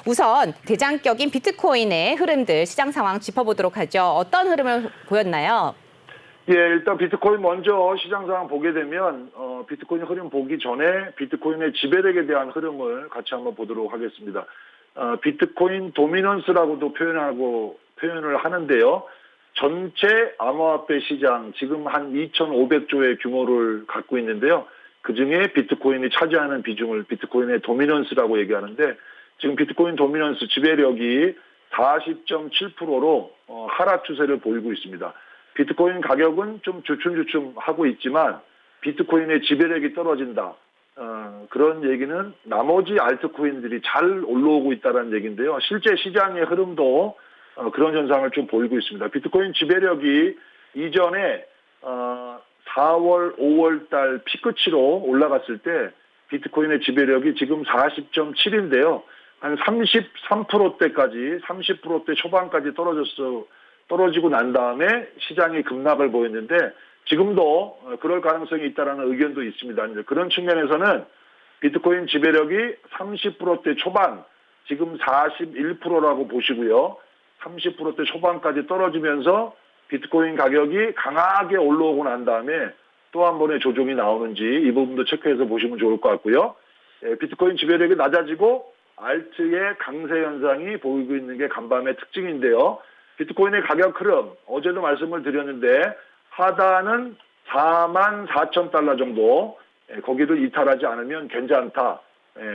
우선 대장격인 비트코인의 흐름들, 시장 상황 짚어보도록 하죠. 어떤 흐름을 보였나요? 예, 일단 비트코인 먼저 시장 상황 보게 되면 비트코인 흐름 보기 전에 비트코인의 지배력에 대한 흐름을 같이 한번 보도록 하겠습니다. 비트코인 도미넌스라고도 표현을 하는데요. 전체 암호화폐 시장 지금 한 2,500조의 규모를 갖고 있는데요. 그중에 비트코인이 차지하는 비중을 비트코인의 도미넌스라고 얘기하는데, 지금 비트코인 도미넌스 지배력이 40.7%로 하락 추세를 보이고 있습니다. 비트코인 가격은 좀 주춤주춤하고 있지만 비트코인의 지배력이 떨어진다. 그런 얘기는 나머지 알트코인들이 잘 올라오고 있다는 얘기인데요. 실제 시장의 흐름도 그런 현상을 좀 보이고 있습니다. 비트코인 지배력이 이전에 4월, 5월 달 피크치로 올라갔을 때 비트코인의 지배력이 지금 40.7인데요. 한 33%대까지, 30%대 초반까지 떨어지고 난 다음에 시장이 급락을 보였는데, 지금도 그럴 가능성이 있다는 의견도 있습니다. 그런 측면에서는 비트코인 지배력이 30%대 초반, 지금 41%라고 보시고요. 30%대 초반까지 떨어지면서 비트코인 가격이 강하게 올라오고 난 다음에 또 한 번의 조정이 나오는지 이 부분도 체크해서 보시면 좋을 것 같고요. 비트코인 지배력이 낮아지고 알트의 강세 현상이 보이고 있는 게 간밤의 특징인데요. 비트코인의 가격 흐름, 어제도 말씀을 드렸는데 하단은 44,000달러 정도, 거기를 이탈하지 않으면 괜찮다.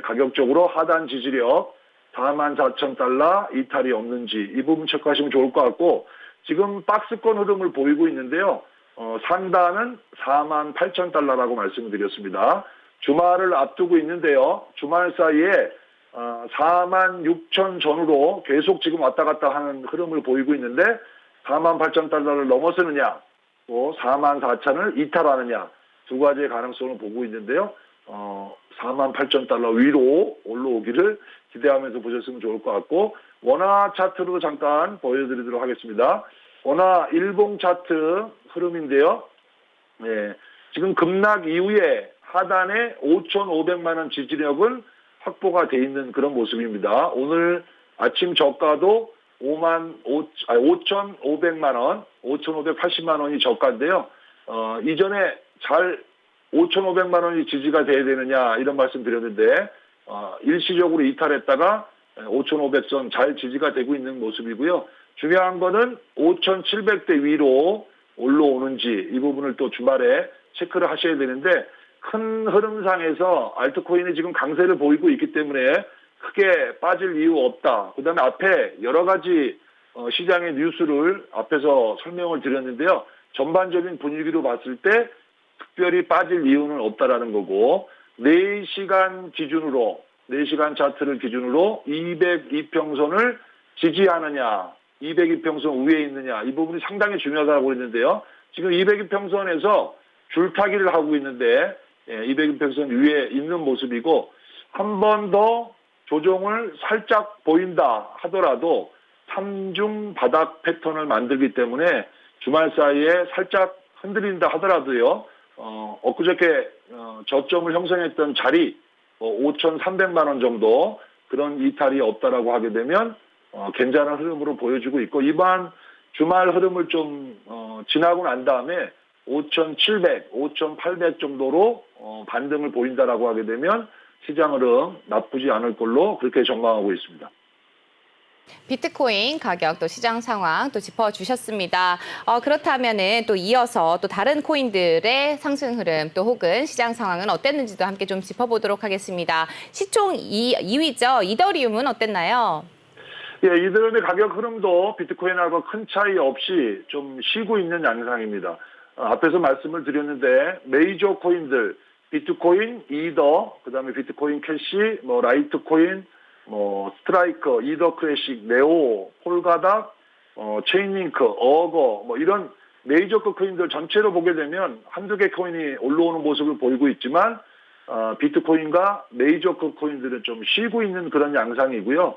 가격적으로 하단 지지력 44,000달러 이탈이 없는지 이 부분 체크하시면 좋을 것 같고, 지금 박스권 흐름을 보이고 있는데요. 상단은 48,000달러라고 말씀을 드렸습니다. 주말을 앞두고 있는데요. 주말 사이에 46,000 전후로 계속 지금 왔다 갔다 하는 흐름을 보이고 있는데, 48,000달러를 넘어서느냐, 또 44,000을 이탈하느냐, 두 가지의 가능성을 보고 있는데요. 48,000달러 위로 올라오기를 기대하면서 보셨으면 좋을 것 같고, 원화 차트로 잠깐 보여드리도록 하겠습니다. 원화 일봉 차트 흐름인데요. 지금 급락 이후에 하단에 5,500만 원 지지력은 확보가 돼 있는 그런 모습입니다. 오늘 아침 저가도 5,500만 원, 5,580만 원이 저가인데요. 이전에 5,500만 원이 지지가 돼야 되느냐 이런 말씀 드렸는데, 일시적으로 이탈했다가 5,500선 잘 지지가 되고 있는 모습이고요. 중요한 거는 5,700대 위로 올라오는지 이 부분을 또 주말에 체크를 하셔야 되는데, 큰 흐름상에서 알트코인이 지금 강세를 보이고 있기 때문에 크게 빠질 이유 없다. 그 다음에 앞에 여러 가지 시장의 뉴스를 앞에서 설명을 드렸는데요. 전반적인 분위기로 봤을 때 특별히 빠질 이유는 없다라는 거고, 4시간 기준으로, 4시간 차트를 기준으로 202평선을 지지하느냐, 202평선 위에 있느냐, 이 부분이 상당히 중요하다고 했는데요. 지금 202평선에서 줄타기를 하고 있는데 202평선 위에 있는 모습이고, 한 번 더 조정을 살짝 보인다 하더라도 3중 바닥 패턴을 만들기 때문에 주말 사이에 살짝 흔들린다 하더라도요, 엊그저께 저점을 형성했던 자리 5,300만 원 정도, 그런 이탈이 없다라고 하게 되면 괜찮은 흐름으로 보여주고 있고, 이번 주말 흐름을 좀 지나고 난 다음에 5,700, 5,800 정도로 반등을 보인다라고 하게 되면 시장 흐름 나쁘지 않을 걸로 그렇게 전망하고 있습니다. 비트코인 가격 또 시장 상황 또 짚어주셨습니다. 그렇다면은 또 이어서 또 다른 코인들의 상승 흐름 또 혹은 시장 상황은 어땠는지도 함께 좀 짚어보도록 하겠습니다. 시총 2위죠. 이더리움은 어땠나요? 예, 이더리움의 가격 흐름도 비트코인하고 큰 차이 없이 좀 쉬고 있는 양상입니다. 앞에서 말씀을 드렸는데 메이저 코인들, 비트코인, 이더, 그다음에 비트코인 캐시, 라이트코인, 스트라이커, 이더 클래식, 네오, 폴가닥, 체인링크, 어거, 이런 메이저급 코인들 전체로 보게 되면 한두 개 코인이 올라오는 모습을 보이고 있지만, 비트코인과 메이저급 코인들은 좀 쉬고 있는 그런 양상이고요.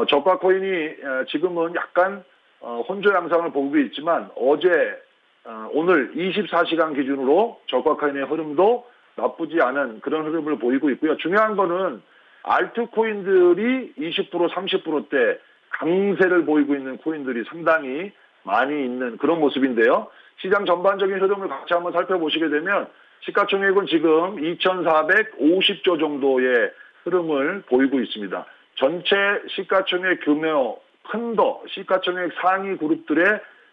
저가 코인이 지금은 약간 혼조 양상을 보이고 있지만, 오늘 24시간 기준으로 저가 코인의 흐름도 나쁘지 않은 그런 흐름을 보이고 있고요. 중요한 거는 알트코인들이 20% 30%대 강세를 보이고 있는 코인들이 상당히 많이 있는 그런 모습인데요. 시장 전반적인 흐름을 같이 한번 살펴보시게 되면 시가총액은 지금 2,450조 정도의 흐름을 보이고 있습니다. 전체 시가총액 규모 큰 더 시가총액 상위 그룹들의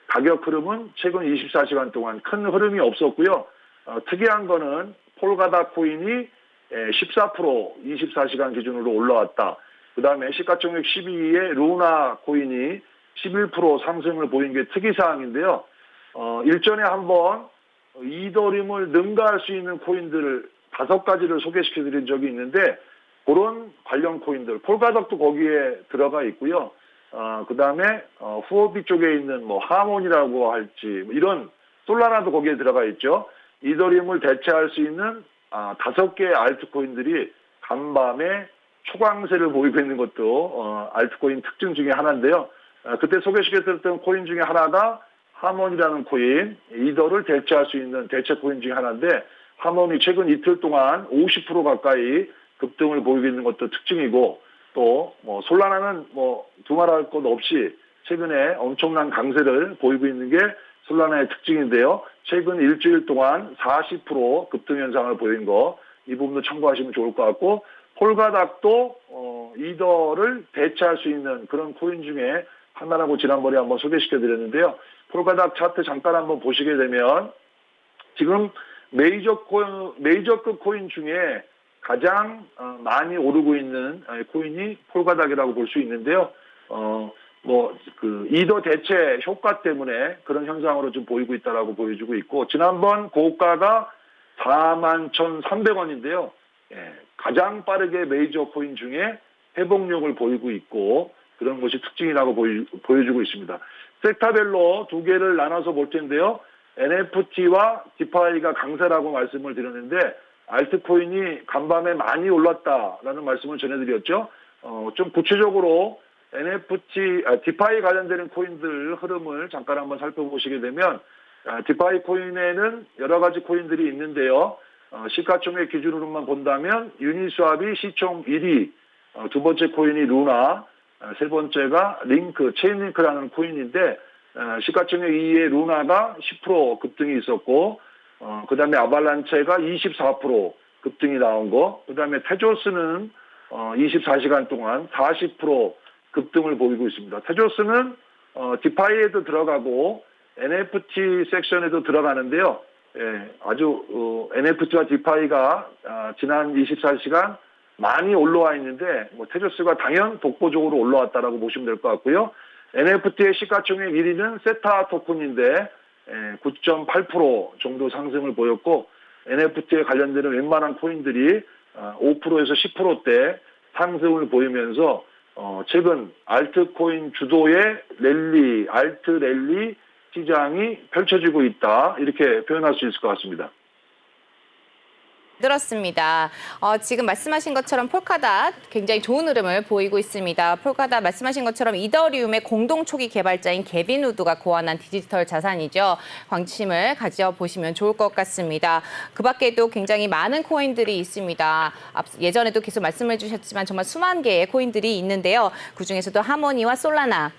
가격 흐름은 최근 24시간 동안 큰 흐름이 없었고요. 특이한 거는 폴가다 코인이 14% 24시간 기준으로 올라왔다. 그 다음에 시가총액 12위의 루나 코인이 11% 상승을 보인 게 특이사항인데요. 일전에 한번 이더리움을 능가할 수 있는 코인들을 5가지를 소개시켜 드린 적이 있는데 그런 관련 코인들, 폴가닥도 거기에 들어가 있고요. 그 다음에 후오비 쪽에 있는 뭐 하몬이라고 할지 이런 솔라나도 거기에 들어가 있죠. 이더리움을 대체할 수 있는 5개의 알트코인들이 간밤에 초강세를 보이고 있는 것도 알트코인 특징 중에 하나인데요. 그때 소개시켜드렸던 코인 중에 하나가 하몬이라는 코인, 이더를 대체할 수 있는 대체 코인 중에 하나인데 하몬이 최근 이틀 동안 50% 가까이 급등을 보이고 있는 것도 특징이고 또 뭐 솔라나는 뭐 두말할 것 없이 최근에 엄청난 강세를 보이고 있는 게 솔라나의 특징인데요. 최근 일주일 동안 40% 급등 현상을 보인 거 이 부분도 참고하시면 좋을 것 같고 폴가닥도 이더를 대체할 수 있는 그런 코인 중에 하나라고 지난번에 한번 소개시켜 드렸는데요. 폴가닥 차트 잠깐 한번 보시게 되면 지금 메이저급 코인 중에 가장 많이 오르고 있는 코인이 폴가닥이라고 볼 수 있는데요. 이더 대체 효과 때문에 그런 현상으로 좀 보이고 있다라고 보여주고 있고 지난번 고가가 41,300원인데요. 가장 빠르게 메이저 코인 중에 회복력을 보이고 있고 그런 것이 특징이라고 보여주고 있습니다. 섹터별로 두 개를 나눠서 볼 텐데요. NFT와 디파이가 강세라고 말씀을 드렸는데 알트코인이 간밤에 많이 올랐다라는 말씀을 전해드렸죠. 좀 구체적으로 디파이 관련되는 코인들 흐름을 잠깐 한번 살펴보시게 되면 디파이 코인에는 여러 가지 코인들이 있는데요. 시가총액 기준으로만 본다면 유니스왑이 시총 1위, 두 번째 코인이 루나, 세 번째가 체인링크라는 코인인데 시가총액 2위의 루나가 10% 급등이 있었고 그 다음에 아발란체가 24% 급등이 나온 거, 그 다음에 테조스는 24시간 동안 40% 급등을 보이고 있습니다. 테조스는 디파이에도 들어가고 NFT 섹션에도 들어가는데요. 아주 NFT와 디파이가 지난 24시간 많이 올라와 있는데 테조스가 당연 독보적으로 올라왔다라고 보시면 될 것 같고요. NFT의 시가총액 1위는 세타 토큰인데 9.8% 정도 상승을 보였고 NFT에 관련되는 웬만한 코인들이 5%에서 10%대 상승을 보이면서 최근 알트코인 주도의 알트 랠리 시장이 펼쳐지고 있다 이렇게 표현할 수 있을 것 같습니다. 들었습니다. 지금 말씀하신 것처럼 폴카닷 굉장히 좋은 흐름을 보이고 있습니다. 폴카닷 말씀하신 것처럼 이더리움의 공동 초기 개발자인 게빈 우드가 고안한 디지털 자산이죠. 관심을 가져보시면 좋을 것 같습니다. 그 밖에도 굉장히 많은 코인들이 있습니다. 예전에도 계속 말씀해 주셨지만 정말 수만 개의 코인들이 있는데요. 그중에서도 하모니와 솔라나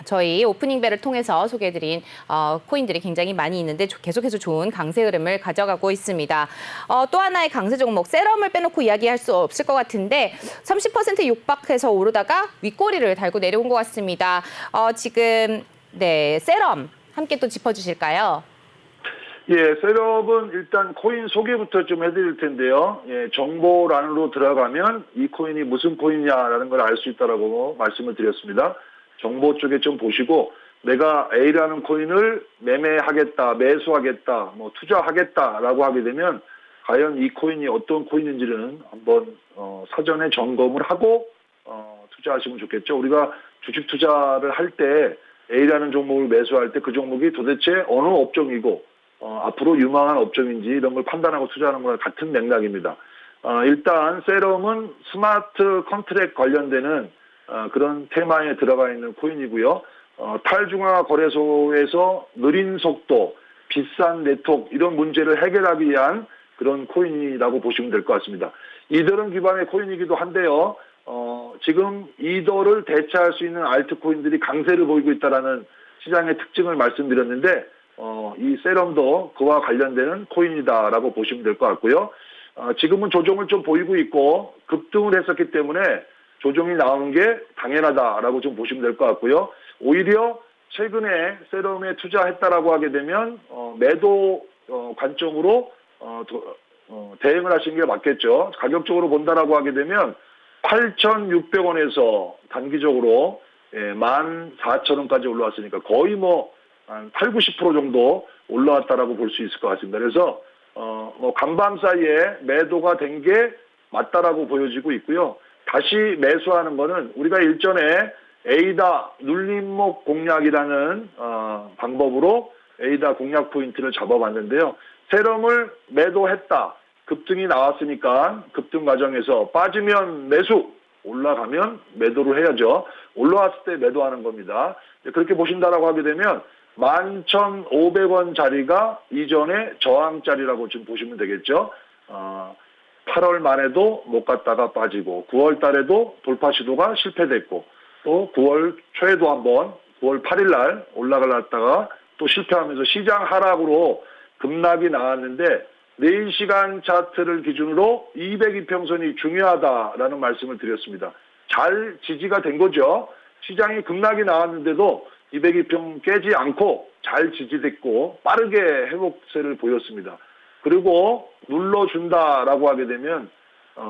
저희 오프닝벨을 통해서 소개해드린 코인들이 굉장히 많이 있는데 계속해서 좋은 강세 흐름을 가져가고 있습니다. 또 하나의 강세 종목 세럼을 빼놓고 이야기할 수 없을 것 같은데 30% 육박해서 오르다가 윗꼬리를 달고 내려온 것 같습니다. 지금 세럼 함께 또 짚어주실까요? 예, 세럼은 일단 코인 소개부터 좀 해드릴 텐데요. 정보란으로 들어가면 이 코인이 무슨 코인이냐라는 걸 알 수 있다라고 말씀을 드렸습니다. 정보 쪽에 좀 보시고 내가 A라는 코인을 매매하겠다, 매수하겠다, 투자하겠다라고 하게 되면 과연 이 코인이 어떤 코인인지는 한번 사전에 점검을 하고 투자하시면 좋겠죠. 우리가 주식 투자를 할 때 A라는 종목을 매수할 때 그 종목이 도대체 어느 업종이고 앞으로 유망한 업종인지 이런 걸 판단하고 투자하는 거랑 같은 맥락입니다. 일단 세럼은 스마트 컨트랙 관련되는 그런 테마에 들어가 있는 코인이고요. 탈중앙화 거래소에서 느린 속도, 비싼 네트워크 이런 문제를 해결하기 위한 그런 코인이라고 보시면 될 것 같습니다. 이더럼 기반의 코인이기도 한데요. 지금 이더를 대체할 수 있는 알트코인들이 강세를 보이고 있다라는 시장의 특징을 말씀드렸는데, 이 세럼도 그와 관련되는 코인이다라고 보시면 될 것 같고요. 지금은 조정을 좀 보이고 있고 급등을 했었기 때문에 조정이 나오는 게 당연하다라고 좀 보시면 될 것 같고요. 오히려 최근에 세럼에 투자했다라고 하게 되면 매도 관점으로 대응을 하시는 게 맞겠죠. 가격적으로 본다라고 하게 되면 8,600원에서 단기적으로 14,000원까지 올라왔으니까 거의 한 8, 90% 정도 올라왔다라고 볼 수 있을 것 같습니다. 그래서 간밤 사이에 매도가 된 게 맞다라고 보여지고 있고요. 다시 매수하는 거는 우리가 일전에 에이다 눌림목 공략이라는 방법으로 에이다 공략 포인트를 잡아봤는데요. 세럼을 매도했다. 급등이 나왔으니까 급등 과정에서 빠지면 매수, 올라가면 매도를 해야죠. 올라왔을 때 매도하는 겁니다. 그렇게 보신다라고 하게 되면 11,500원 자리가 이전의 저항자리라고 좀 보시면 되겠죠. 8월 말에도 못 갔다가 빠지고 9월 달에도 돌파 시도가 실패됐고 또 9월 초에도 한번 9월 8일 날 올라갔다가 또 실패하면서 시장 하락으로 급락이 나왔는데 4시간 차트를 기준으로 202평선이 중요하다라는 말씀을 드렸습니다. 잘 지지가 된 거죠. 시장이 급락이 나왔는데도 202평 깨지 않고 잘 지지됐고 빠르게 회복세를 보였습니다. 그리고 눌러준다라고 하게 되면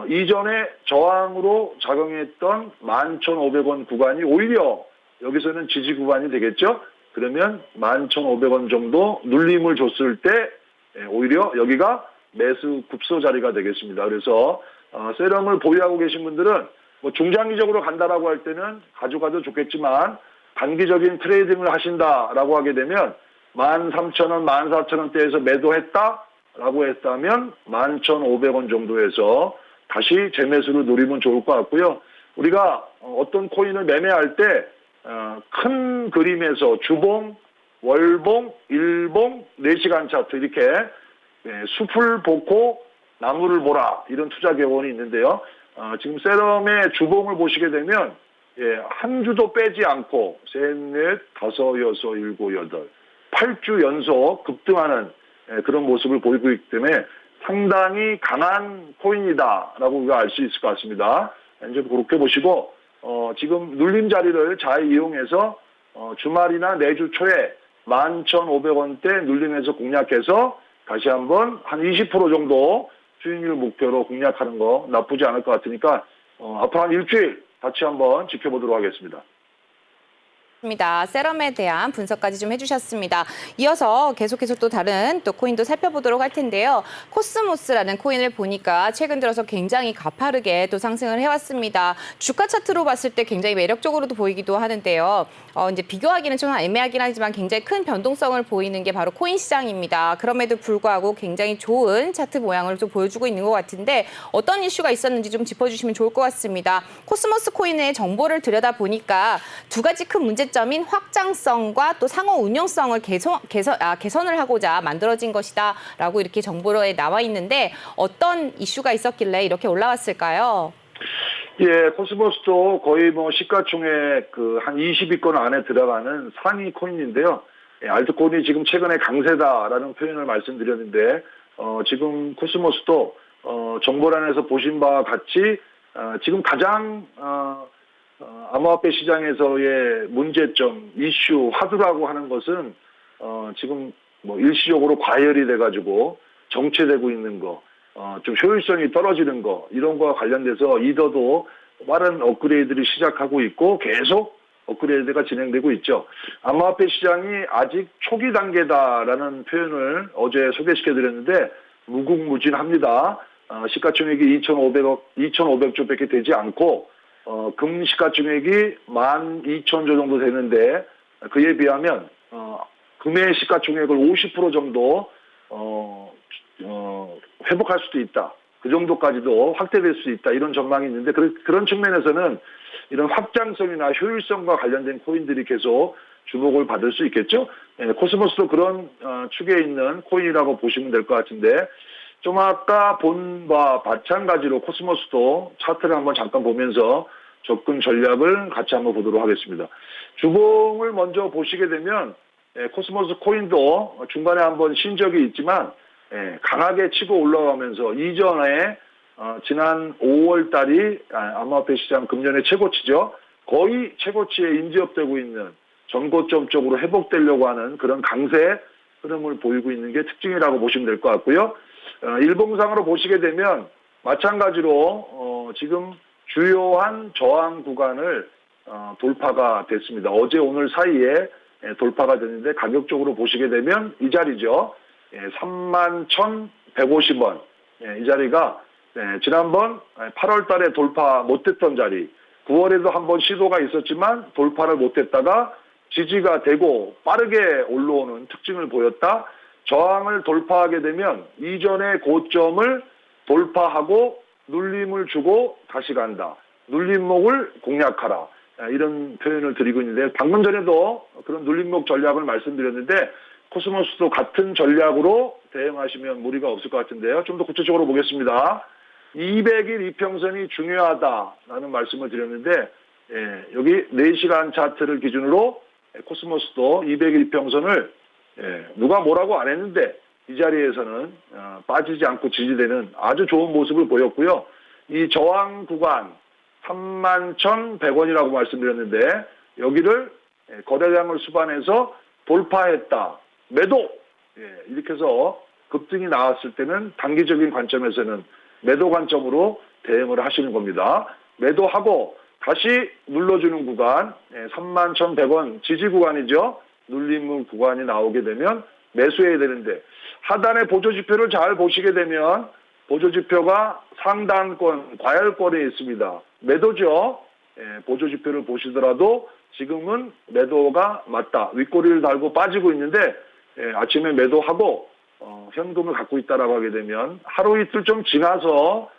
이전에 저항으로 작용했던 11,500원 구간이 오히려 여기서는 지지 구간이 되겠죠. 그러면 11,500원 정도 눌림을 줬을 때 오히려 여기가 매수 급소 자리가 되겠습니다. 그래서 세럼을 보유하고 계신 분들은 중장기적으로 간다라고 할 때는 가져가도 좋겠지만 단기적인 트레이딩을 하신다라고 하게 되면 13,000원, 14,000원대에서 매도했다라고 했다면 11,500원 정도에서 다시 재매수를 노리면 좋을 것 같고요. 우리가 어떤 코인을 매매할 때 큰 그림에서 주봉, 월봉, 일봉, 4시간 차트 이렇게 숲을 보고 나무를 보라 이런 투자 개원이 있는데요. 지금 세럼의 주봉을 보시게 되면 한 주도 빼지 않고 셋, 넷, 다섯, 여섯, 일곱, 여덟, 8주 연속 급등하는 그런 모습을 보이고 있기 때문에 상당히 강한 코인이다라고 우리가 알 수 있을 것 같습니다. 이제 그렇게 보시고 지금 눌림 자리를 잘 이용해서 주말이나 내주 초에 11,500원대 눌림에서 공략해서 다시 한번 한 20% 정도 수익률 목표로 공략하는 거 나쁘지 않을 것 같으니까 앞으로 한 일주일 같이 한번 지켜보도록 하겠습니다. 세럼에 대한 분석까지 좀 해주셨습니다. 이어서 계속해서 또 다른 또 코인도 살펴보도록 할 텐데요. 코스모스라는 코인을 보니까 최근 들어서 굉장히 가파르게 또 상승을 해왔습니다. 주가 차트로 봤을 때 굉장히 매력적으로도 보이기도 하는데요. 이제 비교하기는 좀 애매하긴 하지만 굉장히 큰 변동성을 보이는 게 바로 코인 시장입니다. 그럼에도 불구하고 굉장히 좋은 차트 모양을 좀 보여주고 있는 것 같은데 어떤 이슈가 있었는지 좀 짚어주시면 좋을 것 같습니다. 코스모스 코인의 정보를 들여다보니까 두 가지 큰 문제점인 확장성과 또 상호 운용성을 개선을 하고자 만들어진 것이다라고 이렇게 정보로에 나와 있는데 어떤 이슈가 있었길래 이렇게 올라왔을까요? 예, 코스모스도 거의 시가총액 한 20위권 안에 들어가는 상위 코인인데요. 알트코인이 지금 최근에 강세다라는 표현을 말씀드렸는데 지금 코스모스도 정보란에서 보신 바와 같이 지금 가장 암호화폐 시장에서의 문제점, 이슈, 화두라고 하는 것은 지금 일시적으로 과열이 돼가지고 정체되고 있는 거, 좀 효율성이 떨어지는 거 이런 거와 관련돼서 이더도 빠른 업그레이드를 시작하고 있고 계속 업그레이드가 진행되고 있죠. 암호화폐 시장이 아직 초기 단계다라는 표현을 어제 소개시켜드렸는데 무궁무진합니다. 시가총액이 2,500조밖에 되지 않고 금 시가총액이 12,000조 정도 되는데 그에 비하면 금의 시가총액을 50% 정도 회복할 수도 있다. 그 정도까지도 확대될 수 있다. 이런 전망이 있는데 그런 측면에서는 이런 확장성이나 효율성과 관련된 코인들이 계속 주목을 받을 수 있겠죠. 코스모스도 그런 축에 있는 코인이라고 보시면 될 것 같은데 좀 아까 본 바와 마찬가지로 코스모스도 차트를 한번 잠깐 보면서 접근 전략을 같이 한번 보도록 하겠습니다. 주봉을 먼저 보시게 되면 코스모스 코인도 중간에 한번 쉰 적이 있지만 강하게 치고 올라가면서 이전에 지난 5월 달이 암호화폐 시장 금년의 최고치죠. 거의 최고치에 인지업되고 있는 전고점 쪽으로 회복되려고 하는 그런 강세 흐름을 보이고 있는 게 특징이라고 보시면 될 것 같고요. 일봉상으로 보시게 되면 마찬가지로 지금 주요한 저항 구간을 돌파가 됐습니다. 어제 오늘 사이에 돌파가 됐는데 가격적으로 보시게 되면 이 자리죠. 31,150원. 이 자리가 지난번 8월 달에 돌파 못했던 자리, 9월에도 한번 시도가 있었지만 돌파를 못했다가 지지가 되고 빠르게 올라오는 특징을 보였다. 저항을 돌파하게 되면 이전의 고점을 돌파하고 눌림을 주고 다시 간다. 눌림목을 공략하라. 이런 표현을 드리고 있는데 방금 전에도 그런 눌림목 전략을 말씀드렸는데 코스모스도 같은 전략으로 대응하시면 무리가 없을 것 같은데요. 좀 더 구체적으로 보겠습니다. 200일 이평선이 중요하다라는 말씀을 드렸는데 여기 4시간 차트를 기준으로 코스모스도 200일 이평선을 누가 뭐라고 안 했는데 이 자리에서는 빠지지 않고 지지되는 아주 좋은 모습을 보였고요. 이 저항 구간 31,100원이라고 말씀드렸는데 여기를 거래량을 수반해서 돌파했다. 매도! 이렇게 해서 급등이 나왔을 때는 단기적인 관점에서는 매도 관점으로 대응을 하시는 겁니다. 매도하고 다시 눌러주는 구간 31,100원 지지 구간이죠. 눌림 구간이 나오게 되면 매수해야 되는데 하단의 보조지표를 잘 보시게 되면 보조지표가 상단권, 과열권에 있습니다. 매도죠. 보조지표를 보시더라도 지금은 매도가 맞다. 윗꼬리를 달고 빠지고 있는데 아침에 매도하고 현금을 갖고 있다라고 하게 되면 하루 이틀 좀 지나서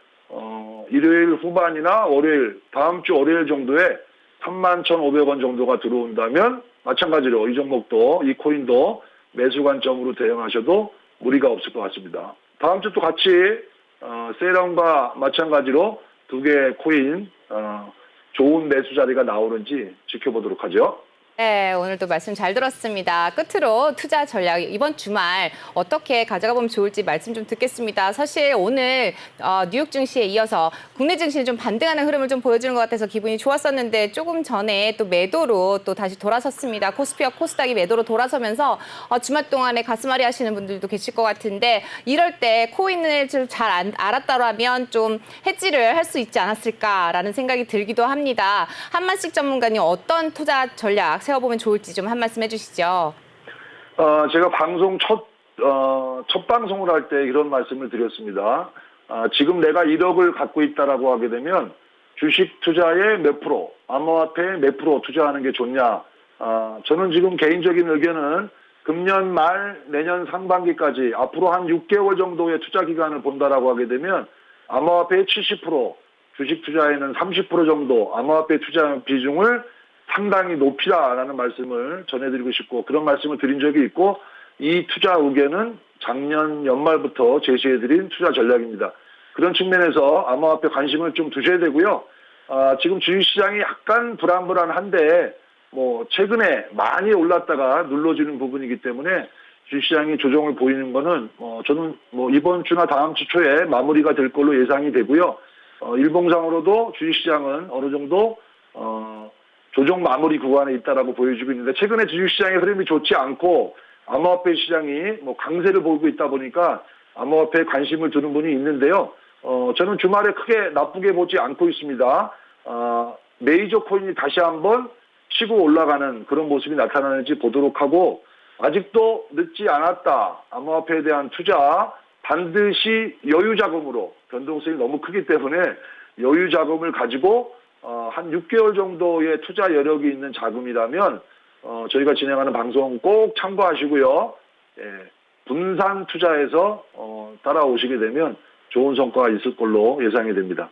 일요일 후반이나 월요일, 다음 주 월요일 정도에 31,500원 정도가 들어온다면 마찬가지로 이 종목도 이 코인도 매수 관점으로 대응하셔도 무리가 없을 것 같습니다. 다음 주 또 같이 세럼과 마찬가지로 두 개의 코인 좋은 매수 자리가 나오는지 지켜보도록 하죠. 네, 오늘도 말씀 잘 들었습니다. 끝으로 투자 전략 이번 주말 어떻게 가져가 보면 좋을지 말씀 좀 듣겠습니다. 사실 오늘 뉴욕 증시에 이어서 국내 증시는 좀 반등하는 흐름을 좀 보여주는 것 같아서 기분이 좋았었는데 조금 전에 또 매도로 또 다시 돌아섰습니다. 코스피와 코스닥이 매도로 돌아서면서 주말 동안에 가슴앓이 하시는 분들도 계실 것 같은데 이럴 때 코인을 좀 잘 알았다라면 좀 해지를 할 수 있지 않았을까라는 생각이 들기도 합니다. 한만식 전문가님 어떤 투자 전략 세워보면 좋을지 좀 한 말씀 해주시죠. 제가 방송 첫 방송을 할 때 이런 말씀을 드렸습니다. 지금 내가 1억을 갖고 있다라고 하게 되면 주식 투자에 몇 프로, 암호화폐에 몇 프로 투자하는 게 좋냐. 저는 지금 개인적인 의견은 금년 말 내년 상반기까지 앞으로 한 6개월 정도의 투자 기간을 본다라고 하게 되면 암호화폐의 70%, 주식 투자에는 30% 정도 암호화폐 투자 비중을 상당히 높이라라는 말씀을 전해드리고 싶고 그런 말씀을 드린 적이 있고 이 투자 의견은 작년 연말부터 제시해드린 투자 전략입니다. 그런 측면에서 암호화폐 관심을 좀 두셔야 되고요. 지금 주식시장이 약간 불안불안한데 최근에 많이 올랐다가 눌러주는 부분이기 때문에 주식시장이 조정을 보이는 거는 저는 이번 주나 다음 주 초에 마무리가 될 걸로 예상이 되고요. 일봉상으로도 주식시장은 어느 정도 조정 마무리 구간에 있다라고 보여주고 있는데 최근에 주식시장의 흐름이 좋지 않고 암호화폐 시장이 강세를 보이고 있다 보니까 암호화폐에 관심을 두는 분이 있는데요. 저는 주말에 크게 나쁘게 보지 않고 있습니다. 메이저 코인이 다시 한번 치고 올라가는 그런 모습이 나타나는지 보도록 하고 아직도 늦지 않았다. 암호화폐에 대한 투자 반드시 여유 자금으로 변동성이 너무 크기 때문에 여유 자금을 가지고 한 6개월 정도의 투자 여력이 있는 자금이라면 저희가 진행하는 방송 꼭 참고하시고요. 분산 투자해서 따라오시게 되면 좋은 성과가 있을 걸로 예상이 됩니다.